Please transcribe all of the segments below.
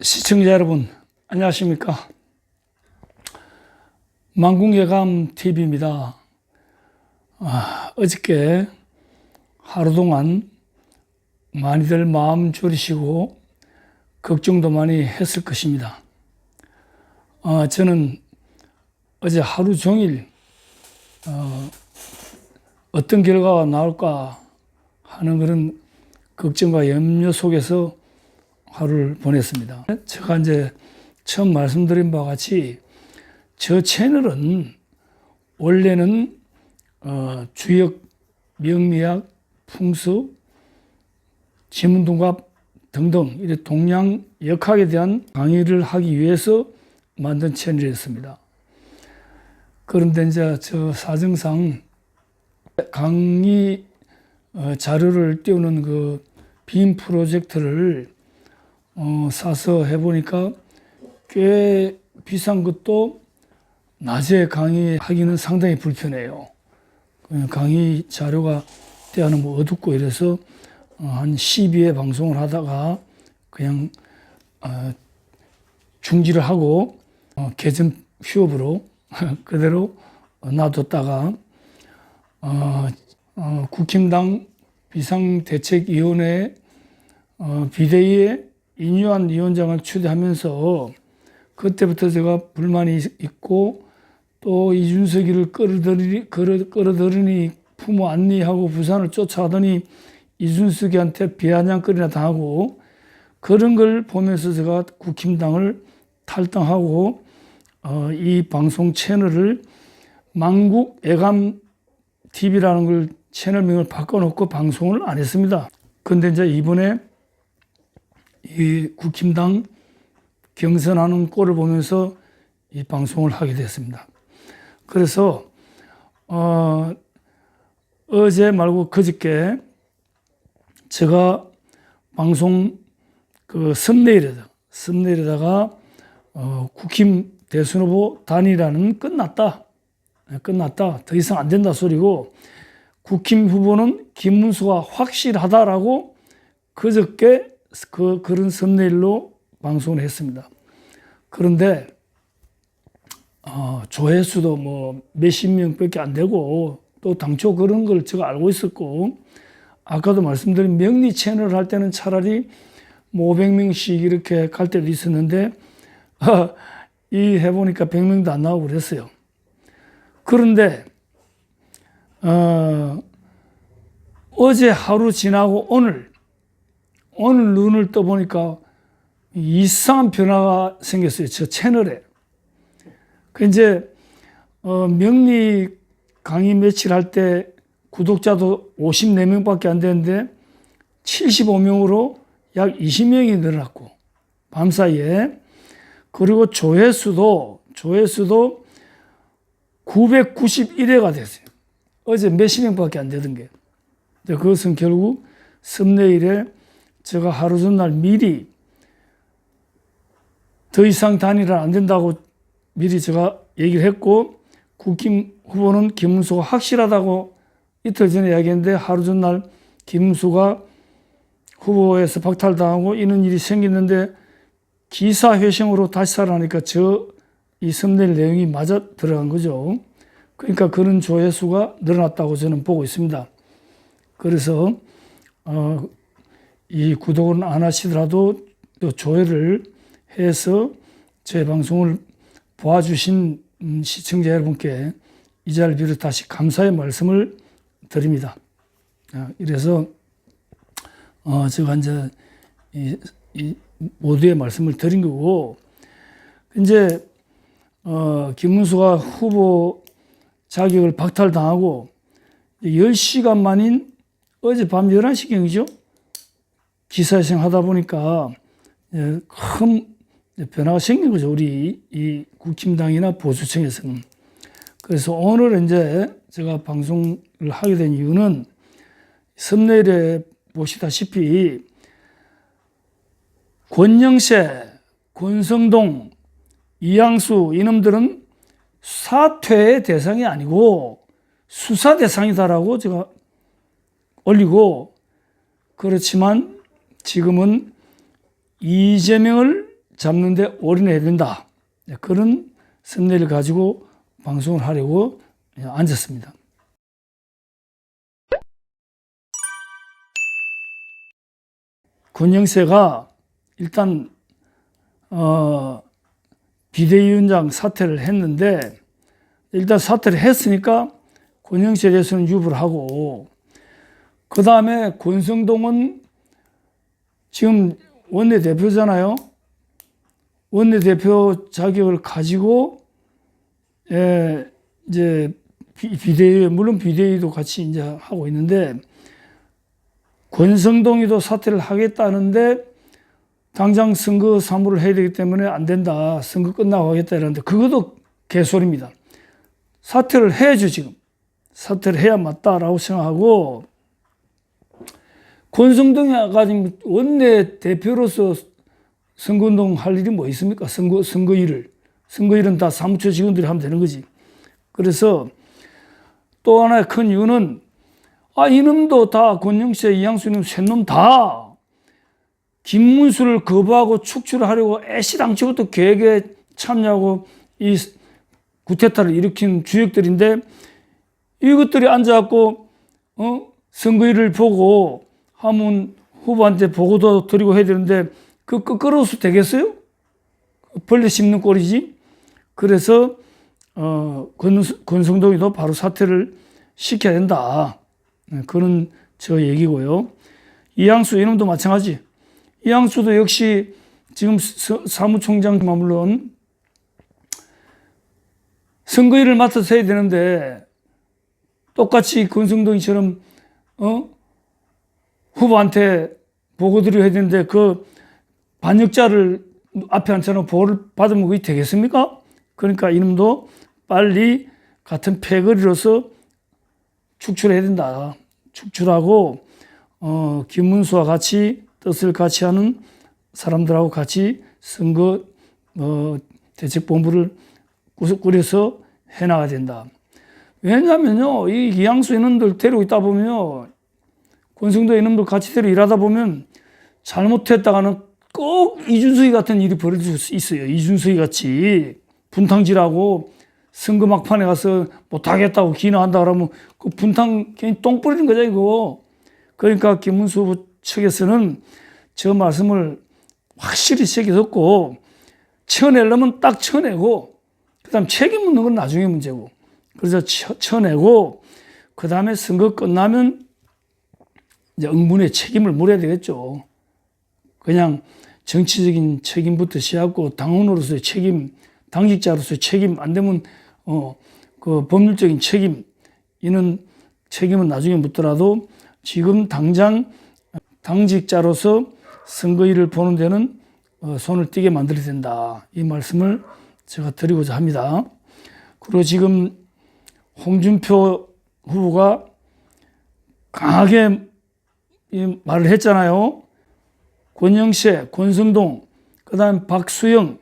시청자 여러분, 안녕하십니까? 만국예감TV입니다. 어저께 하루 동안 많이들 마음 졸이시고 걱정도 많이 했을 것입니다. 저는 어제 하루 종일 어떤 결과가 나올까 하는 그런 걱정과 염려 속에서 하루를 보냈습니다. 제가 이제 처음 말씀드린 바와 같이 저 채널은 원래는 주역, 명리학, 풍수, 지문동갑 등등 이런 동양 역학에 대한 강의를 하기 위해서 만든 채널이었습니다. 그런데 이제 저 사정상 강의 자료를 띄우는 그 빔 프로젝트를 사서 해보니까 꽤 비싼 것도 낮에 강의하기는 상당히 불편해요. 강의 자료가 때하는 뭐 어둡고 이래서 한 12회 방송을 하다가 그냥 중지를 하고 개점 휴업으로 그대로 놔뒀다가 국힘당 비상대책위원회 비대위에 인유한 위원장을 추대하면서 그때부터 제가 불만이 있고 또 이준석이를 끌어들이니 부모 안리하고 부산을 쫓아가더니 이준석이한테 비아냥거리나 당하고 그런 걸 보면서 제가 국힘당을 탈당하고 이 방송 채널을 만국예감TV라는 걸 채널명을 바꿔놓고 방송을 안 했습니다. 근데 이제 이번에 이 국힘당 경선하는 꼴을 보면서 이 방송을 하게 됐습니다. 그래서 어제 말고 그저께 제가 방송 그 썸네일에다가 국힘 대선 후보 단일화는 끝났다. 더 이상 안 된다 소리고 국힘 후보는 김문수가 확실하다라고 그저께 그런 썸네일로 방송을 했습니다. 그런데 조회수도 뭐 몇십 명밖에 안 되고 또 당초 그런 걸 제가 알고 있었고 아까도 말씀드린 명리 채널을 할 때는 차라리 뭐 500명씩 이렇게 갈 때도 있었는데 이 해보니까 100명도 안 나오고 그랬어요. 그런데 어제 하루 지나고 오늘 눈을 떠보니까 이상한 변화가 생겼어요. 저 채널에. 그 이제 명리 강의 며칠 할 때 구독자도 54명밖에 안 되는데 75명으로 약 20명이 늘어났고 밤사이에 그리고 조회수도 991회가 됐어요. 어제 몇십 명밖에 안 되던 게. 그것은 결국 썸네일에 제가 하루 전날 미리 더 이상 단일화 안 된다고 미리 제가 얘기를 했고 국힘 후보는 김문수가 확실하다고 이틀 전에 이야기했는데 하루 전날 김문수가 후보에서 박탈당하고 이런 일이 생겼는데 기사회생으로 다시 살아나니까 이 썸네일 내용이 맞아 들어간 거죠. 그러니까 그런 조회수가 늘어났다고 저는 보고 있습니다. 그래서 이 구독은 안 하시더라도 또 조회를 해서 제 방송을 보아주신 시청자 여러분께 이 자리를 빌어 다시 감사의 말씀을 드립니다. 이래서 제가 이제 이 모두의 말씀을 드린 거고 이제 김문수가 후보 자격을 박탈당하고 10시간 만인 어젯밤 11시경이죠. 기사회생 하다 보니까 큰 변화가 생긴 거죠. 우리 이 국힘당이나 보수층에서는. 그래서 오늘 이제 제가 방송을 하게 된 이유는 썸네일에 보시다시피 권영세, 권성동, 이양수 이놈들은 사퇴의 대상이 아니고 수사 대상이다라고 제가 올리고 그렇지만 지금은 이재명을 잡는데 올인해야 된다. 그런 썸네일을 가지고 방송을 하려고 앉았습니다. 권영세가 일단 비대위원장 사퇴를 했는데, 일단 사퇴를 했으니까 권영세에 대해서는 유보를 하고, 그 다음에 권성동은 지금 원내대표잖아요. 원내대표 자격을 가지고 이제 비대위, 물론 비대위도 같이 이제 하고 있는데, 권성동이도 사퇴를 하겠다는데 당장 선거 사무를 해야 되기 때문에 안 된다. 선거 끝나고 하겠다 이러는데 그것도 개소리입니다. 사퇴를 해야죠. 지금 사퇴를 해야 맞다라고 생각하고, 권성동이가 지금 원내대표로서 선거운동 할 일이 뭐 있습니까? 선거일은 다 사무처 직원들이 하면 되는 거지. 그래서 또 하나의 큰 이유는 이놈도 다 권영세, 이양수 이놈 셋놈 다 김문수를 거부하고 축출을 하려고 애시당초부터 계획에 참여하고 이 구테타를 일으킨 주역들인데, 이것들이 앉아갖고 선거일을 보고 하면 후보한테 보고도 드리고 해야 되는데 그 끄끄러워서 되겠어요? 벌레 씹는 꼴이지. 그래서 권성동이도 바로 사퇴를 시켜야 된다. 그런 저 얘기고요. 이양수 이놈도 마찬가지. 이양수도 역시 지금 사무총장 물론 선거일을 맡아서 해야 되는데 똑같이 권성동이처럼 후보한테 보고 드려야 되는데 그 반역자를 앞에 앉혀놓고 보고를 받으면 그게 되겠습니까? 그러니까 이놈도 빨리 같은 패거리로서 축출해야 된다. 축출하고 김문수와 같이 뜻을 같이 하는 사람들하고 같이 선거 대책본부를 꾸려서 해나가야 된다. 왜냐하면요, 이 이양수 이놈들 데리고 있다 보면요, 권성도 이놈들 같이 데리고 일하다 보면 잘못했다가는 꼭 이준석이 같은 일이 벌어질 수 있어요. 이준석이 같이 분탕질하고 선거 막판에 가서 못하겠다고 기나한다 그러면 그 분탕 괜히 똥 뿌리는 거죠, 이거. 그러니까 김문수 후보 측에서는 저 말씀을 확실히 새겨듣고 쳐내려면 딱 쳐내고, 그 다음 책임 묻는 건 나중에 문제고, 그래서 쳐내고 그 다음에 선거 끝나면 이제 응분의 책임을 물어야 되겠죠. 그냥 정치적인 책임부터 시작하고 당원으로서의 책임, 당직자로서의 책임, 안 되면 그 법률적인 책임, 이는 책임은 나중에 묻더라도 지금 당장 당직자로서 선거일을 보는 데는 손을 띄게 만들어야 된다. 이 말씀을 제가 드리고자 합니다. 그리고 지금 홍준표 후보가 강하게 말을 했잖아요. 권영세, 권성동, 그 다음에 박수영,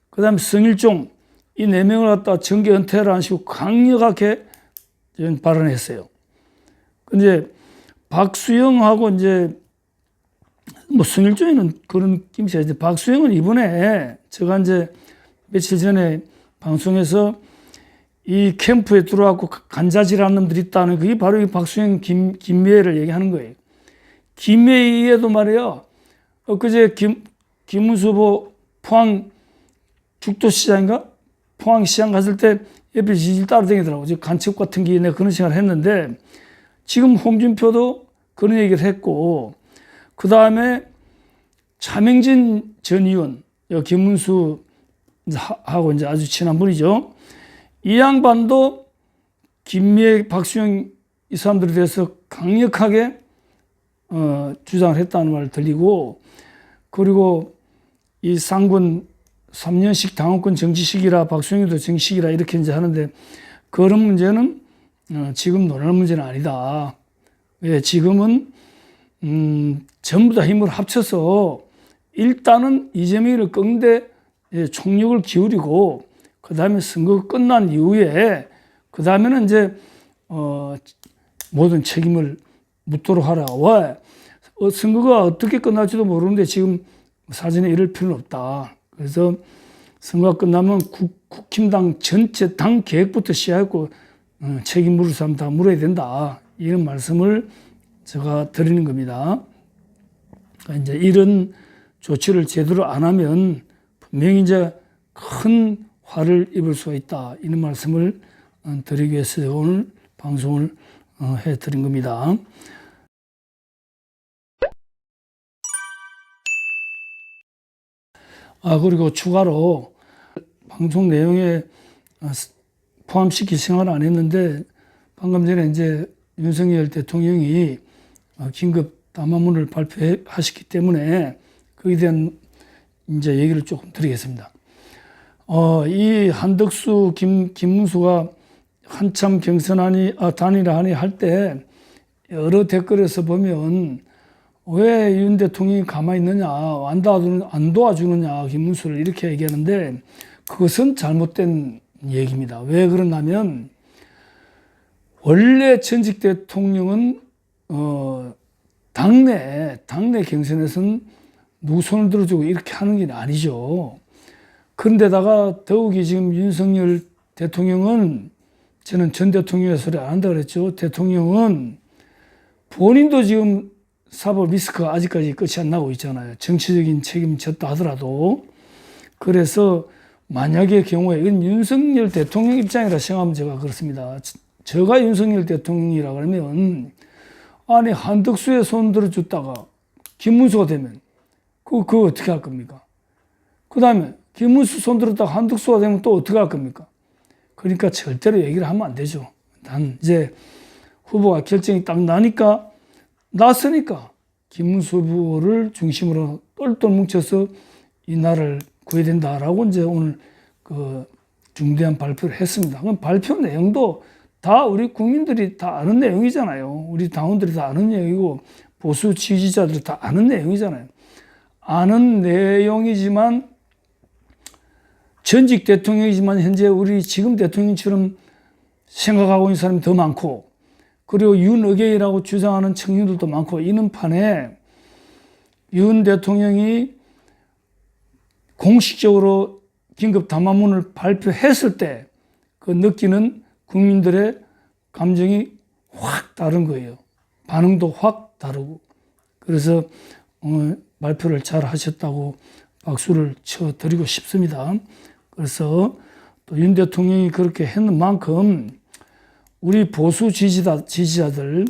그 다음에 성일종, 이 4명을 갖다 정계 은퇴를 안 시고 강력하게 발언했어요. 근데 박수영하고 이제 뭐 성일종에는 그런 김씨가 이제 박수영은 이번에 제가 이제 며칠 전에 방송에서 이 캠프에 들어와서 간자질하는 놈들이 있다는 그게 바로 이 박수영, 김미애를 얘기하는 거예요. 김미애도 말이에요. 엊그제 김문수 후보 포항 죽도시장인가? 포항시장 갔을 때 옆에 지질 따라다니더라고. 간첩 같은 게 내가 그런 생각을 했는데, 지금 홍준표도 그런 얘기를 했고, 그 다음에 차명진 전 의원, 김문수 하고 이제 아주 친한 분이죠. 이 양반도 김미애, 박수영 이 사람들에 대해서 강력하게 주장을 했다는 말을 들리고, 그리고 이 상권 3년씩 당원권 정지식이라 박수영이도 정지식이라 이렇게 이제 하는데, 그런 문제는 지금 논할 문제는 아니다. 왜 지금은 전부 다 힘을 합쳐서 일단은 이재명을 꺾는데 총력을 기울이고, 그 다음에 선거 끝난 이후에 그 다음에는 이제 모든 책임을 묻도록 하라. 왜? 선거가 어떻게 끝날지도 모르는데 지금 사전에 이럴 필요는 없다. 그래서 선거가 끝나면 국힘당 전체 당 계획부터 시작했고 책임 물을 사람 다 물어야 된다. 이런 말씀을 제가 드리는 겁니다. 이제 이런 조치를 제대로 안 하면 분명히 이제 큰 화를 입을 수가 있다. 이런 말씀을 드리기 위해서 오늘 방송을 해드린 겁니다. 그리고 추가로 방송 내용에 포함시킬 생각을 안 했는데 방금 전에 이제 윤석열 대통령이 긴급 담화문을 발표하셨기 때문에 거기에 대한 이제 얘기를 조금 드리겠습니다. 이 한덕수, 김문수가 한참 경선 단일화하니 할 때 여러 댓글에서 보면 왜 윤 대통령이 가만히 있느냐, 안 도와주느냐, 김문수를 이렇게 얘기하는데 그것은 잘못된 얘기입니다. 왜 그러냐면 원래 전직 대통령은 당내 경선에서는 누구 손을 들어주고 이렇게 하는 게 아니죠. 그런데다가 더욱이 지금 윤석열 대통령은 저는 전 대통령의 소리 안 한다 그랬죠. 대통령은 본인도 지금 사법 리스크가 아직까지 끝이 안 나고 있잖아요. 정치적인 책임졌다 하더라도. 그래서 만약의 경우에 이건 윤석열 대통령 입장이라 생각하면 제가 그렇습니다. 제가 윤석열 대통령이라 그러면 아니 한덕수의 손 들어줬다가 김문수가 되면 그거 어떻게 할 겁니까? 그 다음에 김문수 손 들었다가 한덕수가 되면 또 어떻게 할 겁니까? 그러니까 절대로 얘기를 하면 안 되죠. 난 이제 후보가 결정이 딱 났으니까 김문수 후보를 중심으로 똘똘 뭉쳐서 이 나라를 구해야 된다라고 이제 오늘 그 중대한 발표를 했습니다. 그럼 발표 내용도 다 우리 국민들이 다 아는 내용이잖아요. 우리 당원들이 다 아는 내용이고 보수 지지자들이 다 아는 내용이잖아요. 아는 내용이지만 전직 대통령이지만 현재 우리 지금 대통령처럼 생각하고 있는 사람이 더 많고 그리고 윤어게이라고 주장하는 청년들도 많고 이런 판에 윤 대통령이 공식적으로 긴급 담화문을 발표했을 때 그 느끼는 국민들의 감정이 확 다른 거예요. 반응도 확 다르고. 그래서 발표를 잘 하셨다고 박수를 쳐드리고 싶습니다. 그래서 또 윤 대통령이 그렇게 했는 만큼 우리 보수 지지자들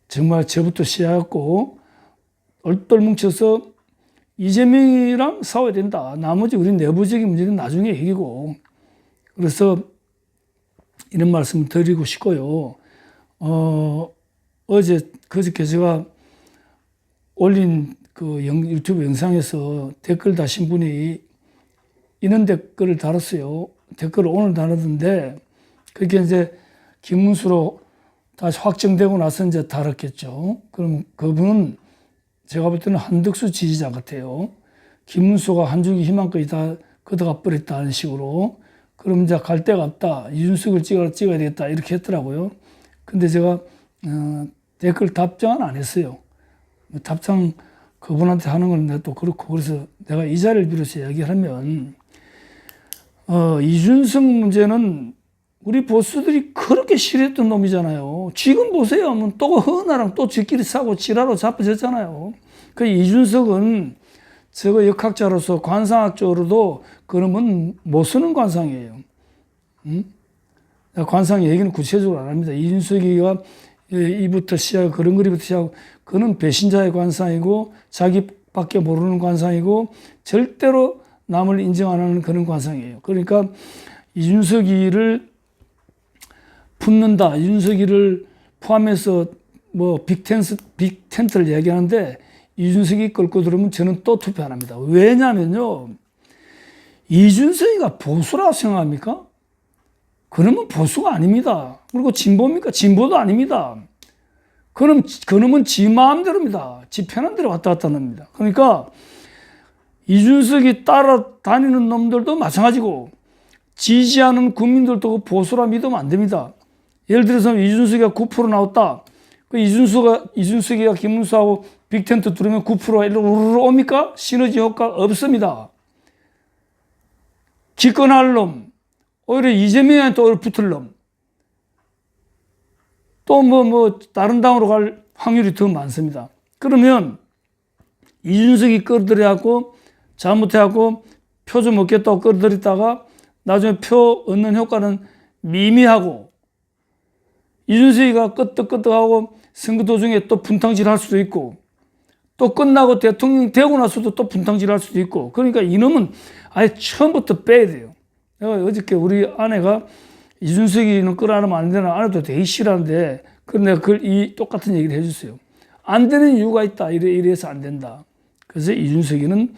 정말 저부터 시작했고 얼떨 뭉쳐서 이재명이랑 싸워야 된다. 나머지 우리 내부적인 문제는 나중에 얘기고. 그래서 이런 말씀을 드리고 싶고요. 그저께 제가 올린 그 유튜브 영상에서 댓글 다신 분이 이런 댓글을 달았어요. 댓글을 오늘 달았는데 그게 이제 김문수로 다시 확정되고 나서 이제 달았겠죠. 그럼 그분은 제가 볼 때는 한덕수 지지자 같아요. 김문수가 한 줄기 희망까지 다 걷어가 버렸다는 식으로. 그럼 이제 갈 데가 없다. 이준석을 찍어야 되겠다. 이렇게 했더라고요. 근데 제가 댓글 답장은 안 했어요. 답장 그분한테 하는 건 내가 또 그렇고. 그래서 내가 이 자리를 빌어서 이야기하면 이준석 문제는 우리 보수들이 그렇게 싫어했던 놈이잖아요. 지금 보세요. 또 허나랑 또 지끼리 싸고 지라로 잡혀졌잖아요. 그 이준석은 저거 역학자로서 관상학적으로도 그러면 못 쓰는 관상이에요. 관상 얘기는 구체적으로 안 합니다. 이준석이가 이부터 시작, 그런 거리부터 시작, 그는 배신자의 관상이고 자기밖에 모르는 관상이고 절대로 남을 인정 안 하는 그런 관상이에요. 그러니까 이준석이를 품는다. 이준석이를 포함해서 뭐 빅텐트를 얘기하는데 이준석이 끌고 들어오면 저는 또 투표 안 합니다. 왜냐면요. 이준석이가 보수라고 생각합니까? 그러면 보수가 아닙니다. 그리고 진보입니까? 진보도 아닙니다. 그놈은 지 마음대로입니다. 지 편한 대로 왔다 갔다 합니다. 그러니까 이준석이 따라다니는 놈들도 마찬가지고 지지하는 국민들도 보수라 믿으면 안 됩니다. 예를 들어서 이준석이가 9% 나왔다. 그 이준석이가 김문수하고 빅텐트 뚫으면 9%가 일로 우르르 옵니까? 시너지 효과 없습니다. 기권할 놈, 오히려 이재명한테 오히려 붙을 놈, 또 다른 당으로 갈 확률이 더 많습니다. 그러면 이준석이 끌어들여갖고 잘못해갖고 표 좀 얻겠다고 끌어들였다가 나중에 표 얻는 효과는 미미하고, 이준석이가 끄떡끄떡하고 선거 도중에 또 분탕질 할 수도 있고, 또 끝나고 대통령 되고 나서도 또 분탕질 할 수도 있고, 그러니까 이놈은 아예 처음부터 빼야 돼요. 내가 어저께 우리 아내가 이준석이는 끌어안으면 안 되나, 아내도 되게 싫어하는데, 그런데 그걸 똑같은 얘기를 해줬어요. 안 되는 이유가 있다. 이래서 안 된다. 그래서 이준석이는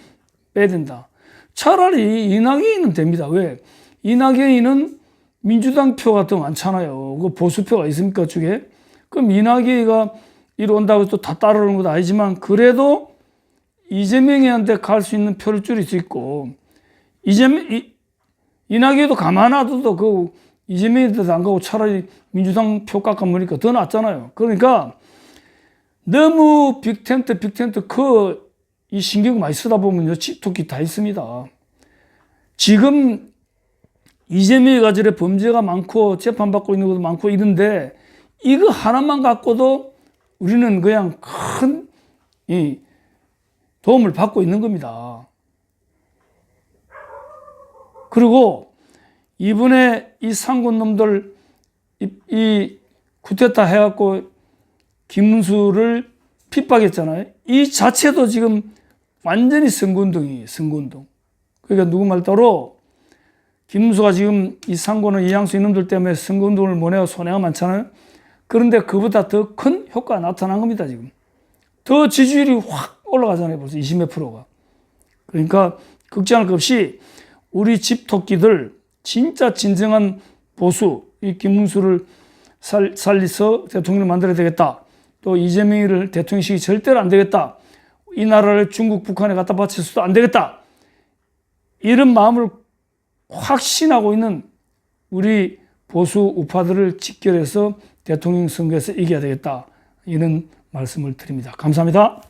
빼야 된다. 차라리 이낙연이는 됩니다. 왜? 이낙연이는 민주당 표가 더 많잖아요. 그 보수표가 있습니까, 쪽에? 그럼 이낙연이가 이리 온다고 또 다 따르는 것도 아니지만, 그래도 이재명이한테 갈 수 있는 표를 줄일 수 있고, 이낙연도 가만 놔둬도 그 이재명한테도 안 가고 차라리 민주당 표 깎아먹으니까 더 낫잖아요. 그러니까 너무 빅텐트 이 신경 많이 쓰다 보면요, 집토끼 다 있습니다. 지금 이재명이 가지고 범죄가 많고 재판받고 있는 것도 많고 이런데, 이거 하나만 갖고도 우리는 그냥 큰 도움을 받고 있는 겁니다. 그리고 이번에 이 상군 놈들 이 쿠데타 해갖고 김문수를 핍박했잖아요. 이 자체도 지금 완전히 선거운동이에요. 선거운동. 그러니까 누구 말 따로 김문수가 지금 이 상고는 이양수 이놈들 때문에 선거운동을 못해서 손해가 많잖아요. 그런데 그보다 더 큰 효과가 나타난 겁니다. 지금 더 지지율이 확 올라가잖아요. 벌써 20몇 %가. 그러니까 걱정할 것 없이 우리 집토끼들, 진짜 진정한 보수, 이 김문수를 살려서 대통령을 만들어야 되겠다. 또 이재명이를 대통령식이 절대로 안 되겠다. 이 나라를 중국, 북한에 갖다 바쳐서도 안 되겠다. 이런 마음을 확신하고 있는 우리 보수 우파들을 직결해서 대통령 선거에서 이겨야 되겠다. 이런 말씀을 드립니다. 감사합니다.